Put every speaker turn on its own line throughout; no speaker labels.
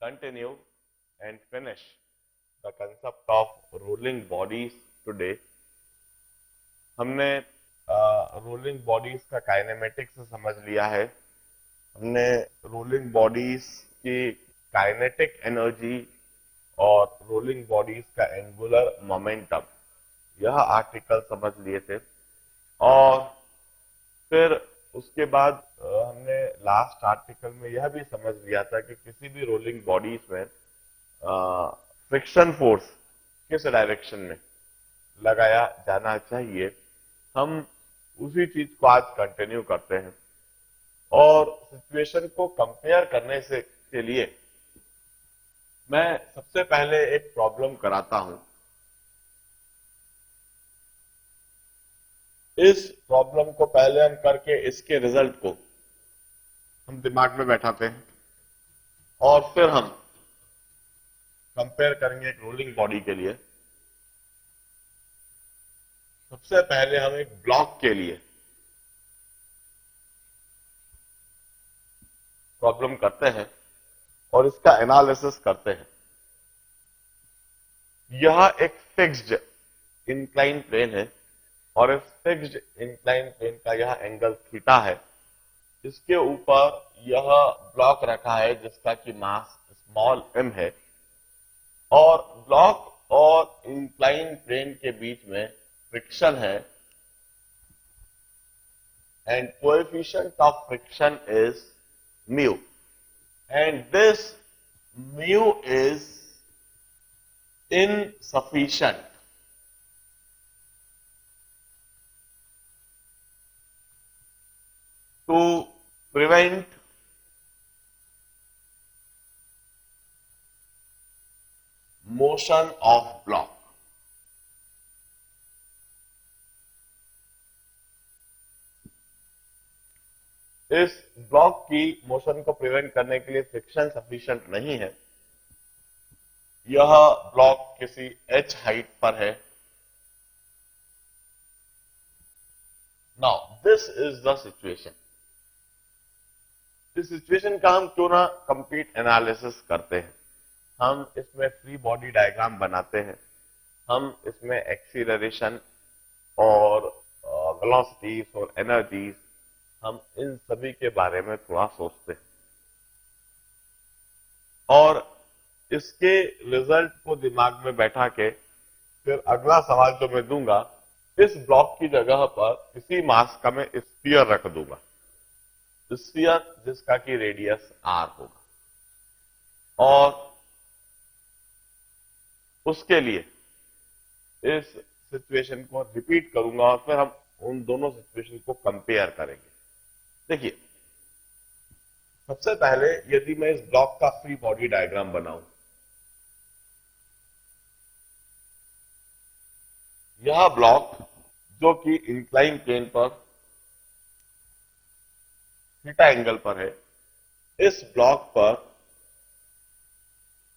continue and finish the concept of rolling bodies today. हमने rolling bodies का kinematics समझ लिया है। हमने रोलिंग बॉडीज की काइनेटिक एनर्जी और रोलिंग बॉडीज का एंगुलर मोमेंटम यह आर्टिकल समझ लिए थे। और फिर उसके बाद हमने लास्ट आर्टिकल में यह भी समझ लिया था कि किसी भी रोलिंग बॉडीज में फ्रिक्शन फोर्स किस डायरेक्शन में लगाया जाना चाहिए। हम उसी चीज को आज कंटिन्यू करते हैं और सिचुएशन को कंपेयर करने से के लिए मैं सबसे पहले एक प्रॉब्लम कराता हूं। इस प्रॉब्लम को पहले हम करके इसके रिजल्ट को हम दिमाग में बैठाते हैं और फिर हम कंपेयर करेंगे एक रोलिंग बॉडी के लिए। सबसे पहले हम एक ब्लॉक के लिए प्रॉब्लम करते हैं और इसका एनालिसिस करते हैं। यह एक फिक्स्ड इंक्लाइन प्लेन है और इस फिक्स्ड इंक्लाइन प्लेन का यह एंगल थीटा है। इसके ऊपर यह ब्लॉक रखा है जिसका कि मास स्मॉल m है और ब्लॉक और इंक्लाइन प्लेन के बीच में फ्रिक्शन है and coefficient of friction is mu and this mu is insufficient to prevent motion of block. इस ब्लॉक की मोशन को प्रिवेंट करने के लिए फ्रिक्शन सफिशिएंट नहीं है। यह ब्लॉक किसी h हाइट पर है। Now this is the situation. इस सिचुएशन का हम क्यों ना कंप्लीट एनालिसिस करते हैं। हम इसमें फ्री बॉडी डायग्राम बनाते हैं। हम इसमें एक्सीलरेशन और वेलोसिटीज और एनर्जीज हम इन सभी के बारे में थोड़ा सोचते हैं और इसके रिजल्ट को दिमाग में बैठा के फिर अगला सवाल जो मैं दूंगा, इस ब्लॉक की जगह पर किसी मास का मैं स्फीयर रख दूंगा, स्फीयर जिसका कि रेडियस r होगा और उसके लिए इस सिचुएशन को रिपीट करूंगा और फिर हम उन दोनों सिचुएशन को कंपेयर करेंगे। देखिए, सबसे पहले यदि मैं इस ब्लॉक का फ्री बॉडी डायग्राम बनाऊं, यह ब्लॉक जो कि इंक्लाइन प्लेन पर थीटा एंगल पर है, इस ब्लॉक पर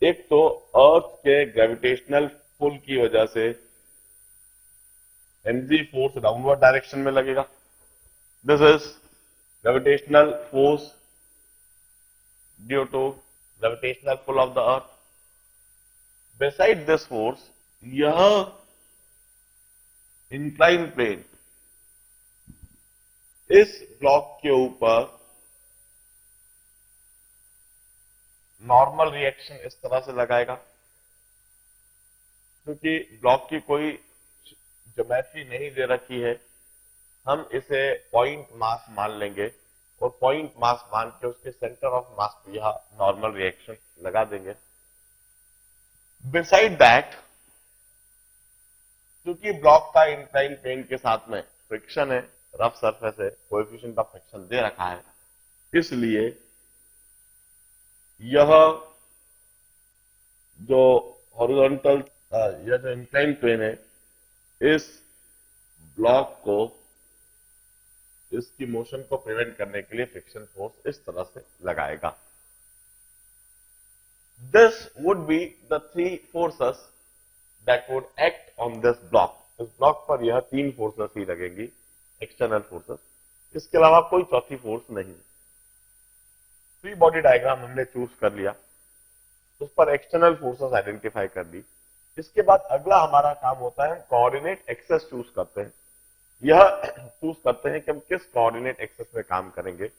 एक तो अर्थ के ग्रेविटेशनल पुल की वजह से mg फोर्स डाउनवर्ड डायरेक्शन में लगेगा। This is gravitational force due to gravitational pull of the earth. Beside this force, यह इंक्लाइन प्लेन इस ब्लॉक के ऊपर नॉर्मल रिएक्शन इस तरह से लगाएगा। क्योंकि ब्लॉक की कोई ज्योमेट्री नहीं दे रखी है, हम इसे पॉइंट मास मान लेंगे और पॉइंट मास मान के उसके सेंटर ऑफ मास पे यह नॉर्मल रिएक्शन लगा देंगे। बिसाइड दैट, क्योंकि ब्लॉक का इंक्लाइन प्लेन के साथ में फ्रिक्शन है, रफ सरफेस है, कोएफिशिएंट ऑफ फ्रिक्शन दे रखा है, इसलिए यह जो हॉरिजॉन्टल यह जो इंक्लाइन प्लेन है, इस ब्लॉक को, इसकी मोशन को प्रिवेंट करने के लिए फ्रिक्शन फोर्स इस तरह से लगाएगा। This would be the three forces that would act on this block. इस ब्लॉक पर यह तीन फोर्सेस ही लगेंगी, एक्सटर्नल फोर्सेस, इसके अलावा कोई चौथी फोर्स नहीं। फ्री बॉडी डायग्राम हमने चूज कर लिया। उस पर एक्सटर्नल फोर्सेस आइडेंटिफाई कर ली। इसके बाद अगला हमारा काम होता है, हम कोऑर्डिनेट एक्सेस चूज करते हैं। यह चूज करते हैं कि हम किस कोऑर्डिनेट एक्सेस में काम करेंगे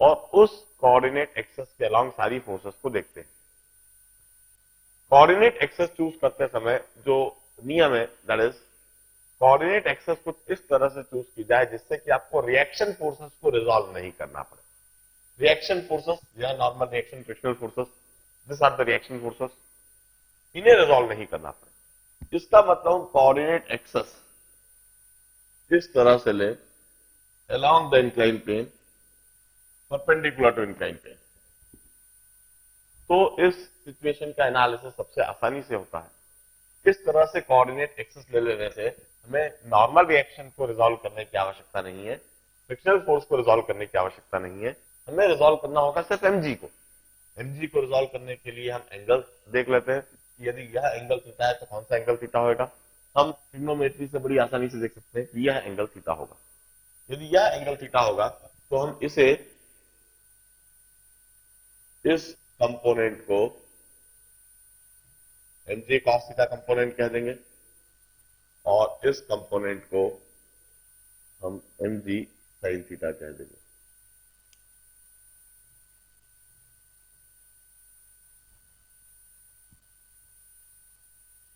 और उस कोऑर्डिनेट एक्सेस के अलोंग सारी फोर्सेस को देखते हैं। कोऑर्डिनेट एक्सेस चूज करते समय जो नियम है, दैट इज कोऑर्डिनेट एक्सेस कुछ इस तरह से चूज की जाए जिससे कि आपको रिएक्शन फोर्सेस को रिजॉल्व नहीं करना पड़े। रिएक्शन फोर्सेस या normal reaction, frictional forces, this are the reaction forces, इन्हें रिजॉल्व नहीं करना पड़े। इसका मतलब हम कोऑर्डिनेट एक्सेस इस तरह से ले along the inclined plane perpendicular to inclined plane, तो इस सिचुएशन का एनालिसिस सबसे आसानी से होता है। इस तरह से कोऑर्डिनेट एक्सेस ले लेने से हमें नॉर्मल रिएक्शन को रिजॉल्व करने की आवश्यकता नहीं है, फ्रिक्शनल फोर्स को रिजॉल्व करने की आवश्यकता नहीं है। हमें रिजॉल्व करना होगा सिर्फ एमजी को। एमजी को रिजॉल्व करने के लिए हम एंगल देख लेते हैं कि यदि यह एंगल थीटा है तो कौन सा एंगल थीटा होगा। हम ट्रिग्नोमेट्री से बड़ी आसानी से देख सकते हैं कि यह एंगल थीटा होगा। यदि यह एंगल थीटा होगा तो हम इसे, इस कंपोनेंट को mj cos थीटा कंपोनेंट कह देंगे और इस कंपोनेंट को हम mg sin थीटा कह देंगे।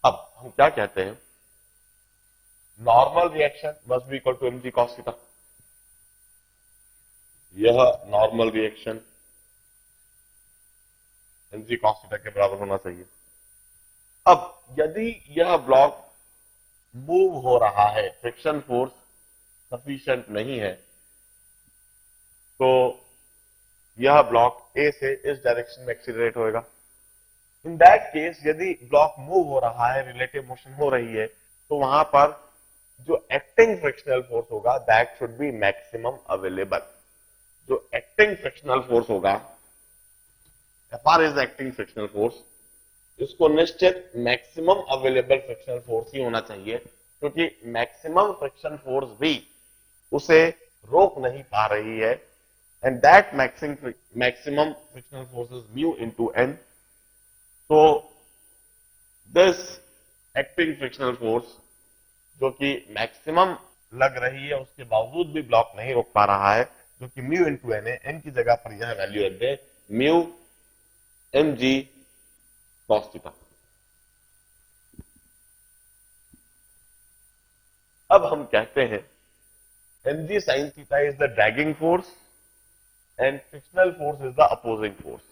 अब हम क्या कहते हैं, normal reaction must be equal to mg cos theta. यह normal reaction mg cos theta के बराबर होना चाहिए। अब यदि यह ब्लॉक मूव हो रहा है, फ्रिक्शन फोर्स सफिशिएंट नहीं है, तो यह ब्लॉक ए से इस डायरेक्शन में एक्सीलरेट होएगा। इन दैट केस यदि ब्लॉक मूव हो रहा है, रिलेटिव मोशन हो रही है, तो वहां पर जो एक्टिंग फ्रिक्शनल फोर्स होगा that should be maximum available. जो एक्टिंग फ्रिक्शनल फोर्स होगा, FR is acting frictional force, इसको निश्चित मैक्सिमम अवेलेबल फ्रिक्शनल फोर्स ही होना चाहिए, क्योंकि मैक्सिमम फ्रिक्शन फोर्स भी उसे रोक नहीं पा रही है। And that maximum frictional force is mu into N. तो दिस एक्टिंग फ्रिक्शनल फोर्स जो कि मैक्सिमम लग रही है उसके बावजूद भी ब्लॉक नहीं रोक पा रहा है, जो कि म्यू इनटू एन है। एन की जगह पर यह वैल्यू रख दे, mu M G cos theta. अब हम कहते हैं mg sin theta is the dragging force and frictional force is the opposing force.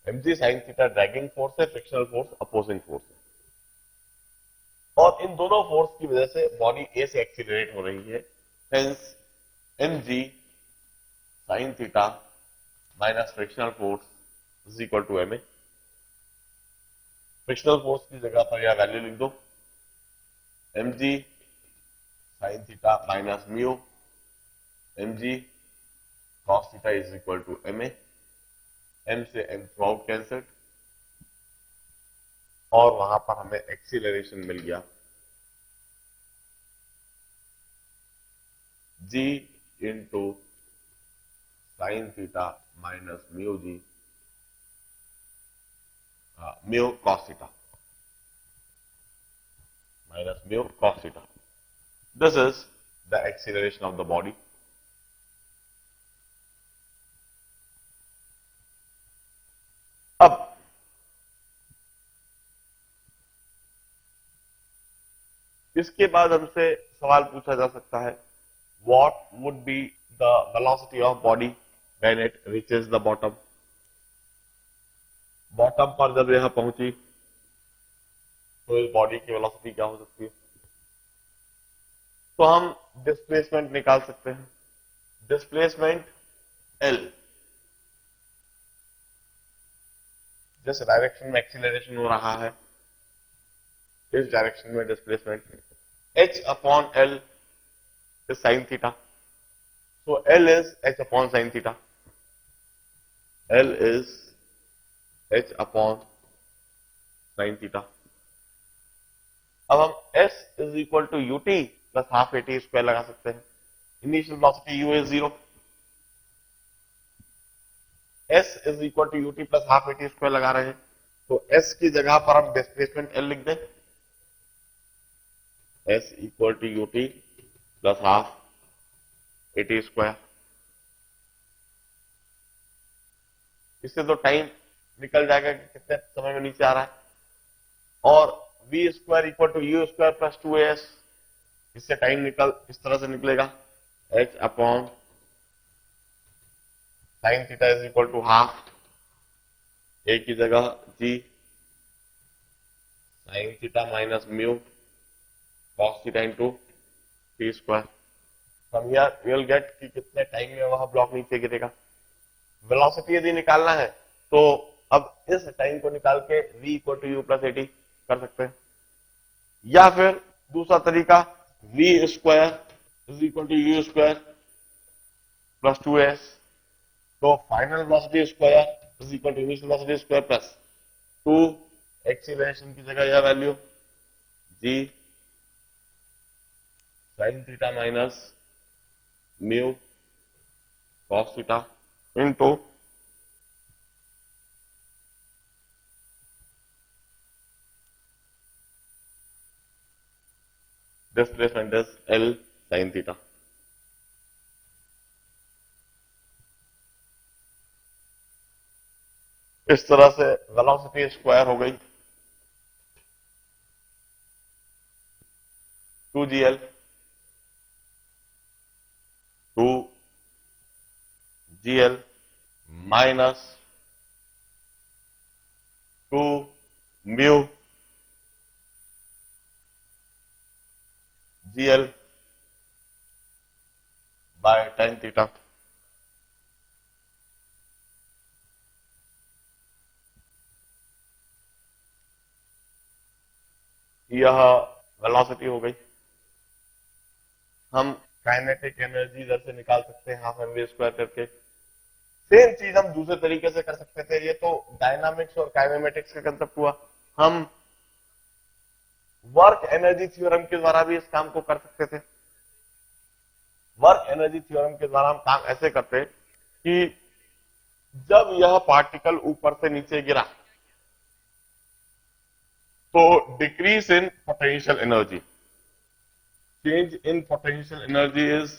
mg sin theta dragging force है, फ्रिक्शनल फोर्स अपोजिंग फोर्स है, और इन दोनों फोर्स की वजह से बॉडी ए से एक्सीलरेट हो रही है। Hence mg sin theta minus frictional force is equal to ma। Frictional force की जगह पर यह वैल्यू लिख दो, mg sin theta minus mu mg cos theta is equal to ma। m से m थ्रू आउट कैंसल्ड और वहां पर हमें एक्सीलरेशन मिल गया g into sine theta minus mu G mu cos theta minus mu cos theta. This is the acceleration of the body. अब इसके बाद हमसे सवाल पूछा जा सकता है, what would be the velocity of body when it reaches the bottom? Bottom पर जब यह पहुंची तो इस बॉडी की वेलोसिटी क्या हो सकती है? तो हम डिस्प्लेसमेंट निकाल सकते हैं। डिस्प्लेसमेंट L, जिस डायरेक्शन में एक्सीलरेशन हो रहा है इस डायरेक्शन में displacement h upon L is sine theta. So L is h upon sine theta. L is h upon sine theta. अब हम s is equal to ut plus half at square लगा सकते हैं। Initial velocity u is 0, S is equal to U T plus half A T square लगा रहे हैं, तो S की जगह पर हम डिस्प्लेसमेंट एल लिख दें, S equal to U T plus half A T square. इससे तो टाइम निकल जाएगा कि कितने समय में नीचे आ रहा है, और V square equal to U square plus 2as, इससे टाइम निकल इस तरह से निकलेगा, h upon sine theta is equal to half A की जगह G sine theta minus mu cos theta into T square. From here we will get कि कितने टाइम में वह ब्लॉक नीचे गिरेगा। वेलोसिटी यदि निकालना है तो अब इस टाइम को निकाल के v equal to U plus A T कर सकते हैं, या फिर दूसरा तरीका v square is equal to U square plus 2s, तो final velocity square is equal to initial velocity square plus 2 acceleration की जगह यह value g sine theta minus mu cos theta into displacement is L sine theta. इस तरह से velocity square हो गई 2gl 2gl minus 2 mu gl by tan theta. यह velocity हो गई। हम काइनेटिक एनर्जी इधर से निकाल सकते हैं हाफ एम वी स्क्वायर करके। सेम चीज हम दूसरे तरीके से कर सकते थे, ये तो डायनामिक्स और काइनेमेटिक्स का कंसेप्ट हुआ। हम वर्क एनर्जी थ्योरम के द्वारा भी इस काम को कर सकते थे। वर्क एनर्जी थ्योरम के द्वारा हम काम ऐसे करते कि जब यह पार्टिकल ऊपर से नीचे गिरा तो decrease in potential energy, change in potential energy is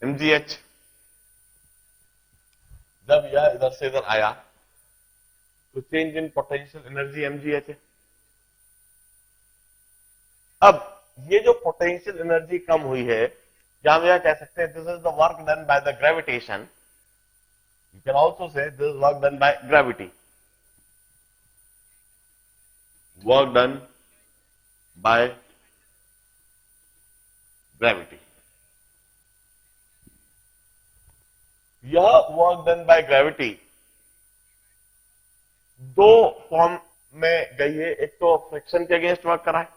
mgh। जब यह इधर से इधर आया तो change in potential energy mgh है। अब ये जो पोटेंशियल एनर्जी कम हुई है, या हम यह कह सकते हैं this is the work done by the gravitation, you can also say this is work done by gravity, work done by gravity. यह वर्क डन बाय ग्रेविटी दो फॉर्म में गई है। एक तो फ्रिक्शन के अगेंस्ट वर्क करा है,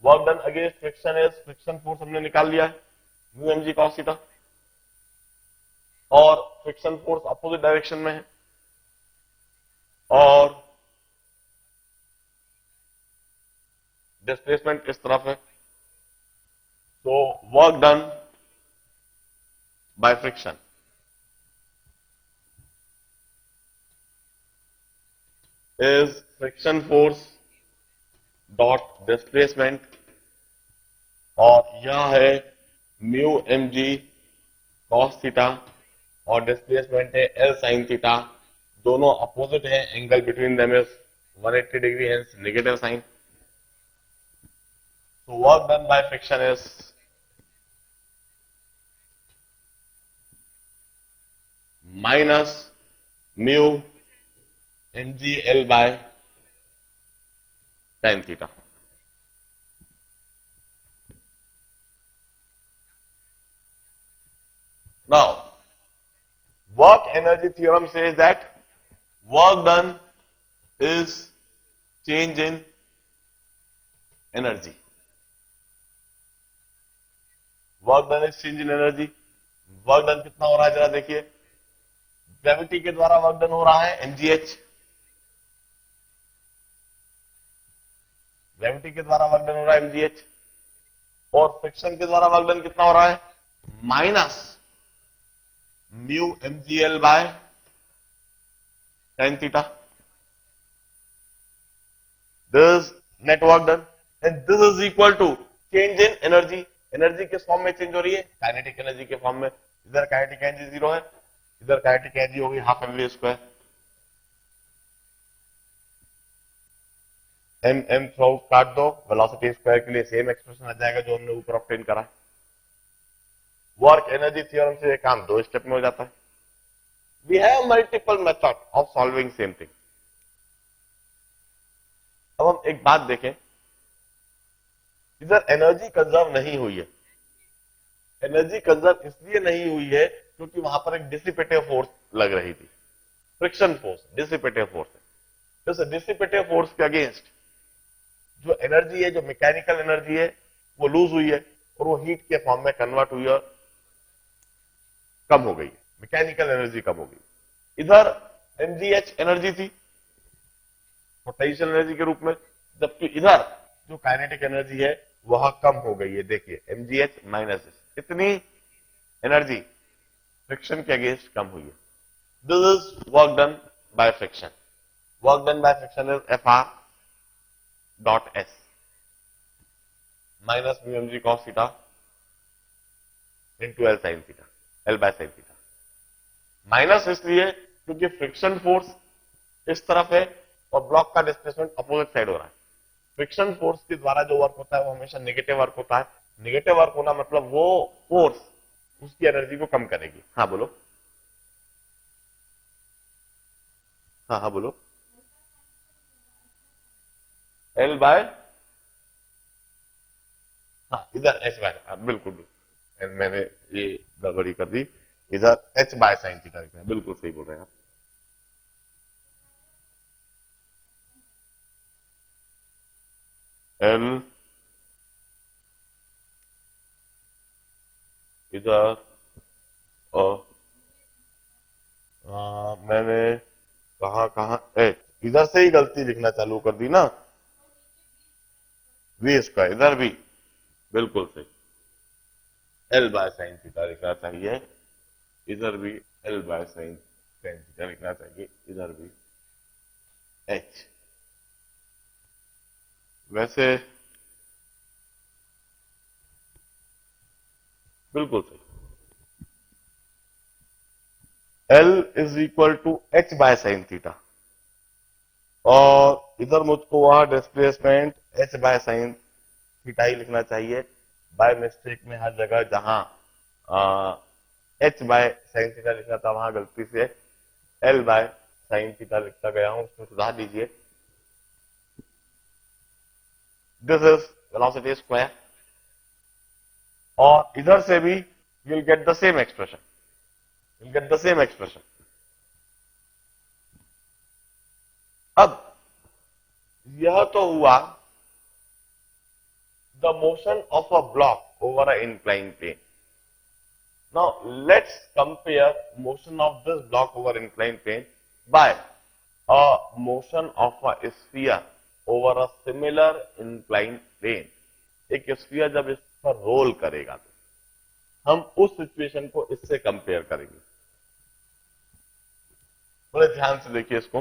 work done against friction is friction force हमने निकाल लिया है mu M G cos theta, और फ्रिक्शन फोर्स अपोजिट डायरेक्शन में है, और डिस्प्लेसमेंट इस तरफ है, तो work done by friction is friction force dot displacement, और यह है mu M G cos theta, और डिस्प्लेसमेंट है एल साइन थीटा। दोनों अपोजिट है, angle between them is 180 degree, hence negative sign. So work done by friction is minus mu mgl by tan theta. Now, work energy theorem says that work done is change in energy. Work done is change in energy. Work done कितना हो रहा है जरा देखिए, gravity के द्वारा work done हो रहा है mgh, ग्रेविटी के द्वारा वर्क डन हो रहा है mgh, और फ्रिक्शन के द्वारा वर्क डन कितना हो रहा है minus mu mgl by tan theta. This net work done and this is equal to change in energy. Energy किस फॉर्म में चेंज हो रही है? काइनेटिक एनर्जी के फॉर्म में. इधर काइनेटिक एनर्जी 0 है, इधर काइनेटिक एनर्जी होगी हाफ mv स्क्वायर. एम थ्रो काट दो, वेलोसिटी स्क्वायर के लिए सेम एक्सप्रेशन आ जाएगा जो हमने ऊपर ऑब्टेन करा. वर्क एनर्जी थ्योरम से ये काम 2 स्टेप में हो जाता है. We have multiple method of solving same thing. अब हम एक बात देखें, इधर एनर्जी कंजर्व नहीं हुई है. एनर्जी कंजर्व इसलिए नहीं हुई है क्योंकि वहां पर एक डिसिपेटिव फोर्स लग रही थी. फ्रिक्शन फोर्स डिसिपेटिव फोर्स है. तो इस डिसिपेटिव फोर्स के अगेंस्ट जो एनर्जी है, जो मैकेनिकल एनर्जी है, वो लूज हुई है और वो हीट के फॉर्म में कन्वर्ट हुई और कम हो गई. मैकेनिकल एनर्जी कम हो गई. इधर mgh एनर्जी थी पोटेंशियल एनर्जी के रूप में, जबकि इधर जो काइनेटिक एनर्जी है वह कम हो गई है. देखिए mgh माइनस इतनी एनर्जी फ्रिक्शन के अगेंस्ट कम हुई है. This is work done by friction. Work done by friction is Fr dot s minus mu mg cos theta into L sin theta, L by sin theta. Minus इसलिए क्योंकि friction force इस तरफ है और block का displacement opposite side हो रहा है. फ्रिक्शन फोर्स के द्वारा जो वर्क होता है वो हमेशा नेगेटिव वर्क होता है. नेगेटिव वर्क होना मतलब वो फोर्स उसकी एनर्जी को कम करेगी. हाँ बोलो. हाँ हाँ बोलो. L बाय, हाँ इधर H बाय, बिल्कुल बिल्कुल मैंने ये गड़बड़ी कर दी. इधर H बाय साइन थीटा लिखना है. बिल्कुल सही बोल रहे हैं आप. L इधर मैंने कहा H, इधर से ही गलती लिखना चालू कर दी ना. V स्क्वायर इधर भी बिल्कुल सही. L बाय साइन थीटा लिखना चाहिए. इधर भी L बाय साइन थीटा लिखना चाहिए. इधर भी H. वैसे बिल्कुल सही. L is equal to H by sine theta और इधर मुझको वहां displacement H by sine theta ही लिखना चाहिए. बाय मिस्टेक में हर जगह जहां H बाय साइन थीटा लिखना था वहां गलती से L बाय साइन थीटा लिखता गया हूं, उसमें सुधार दीजिए. दिस इज वेलोसिटी स्क्वायर और इधर से भी you will get the same expression. you'll get the same expression. अब यह तो हुआ the motion of a block over an inclined plane. Now let's compare motion of this block over inclined plane by a motion of a sphere over a similar inclined plane. एक sphere जब इस पर role करेगा तो हम उस situation को इससे कंपेयर करेंगे. बड़े ध्यान से देखिए इसको.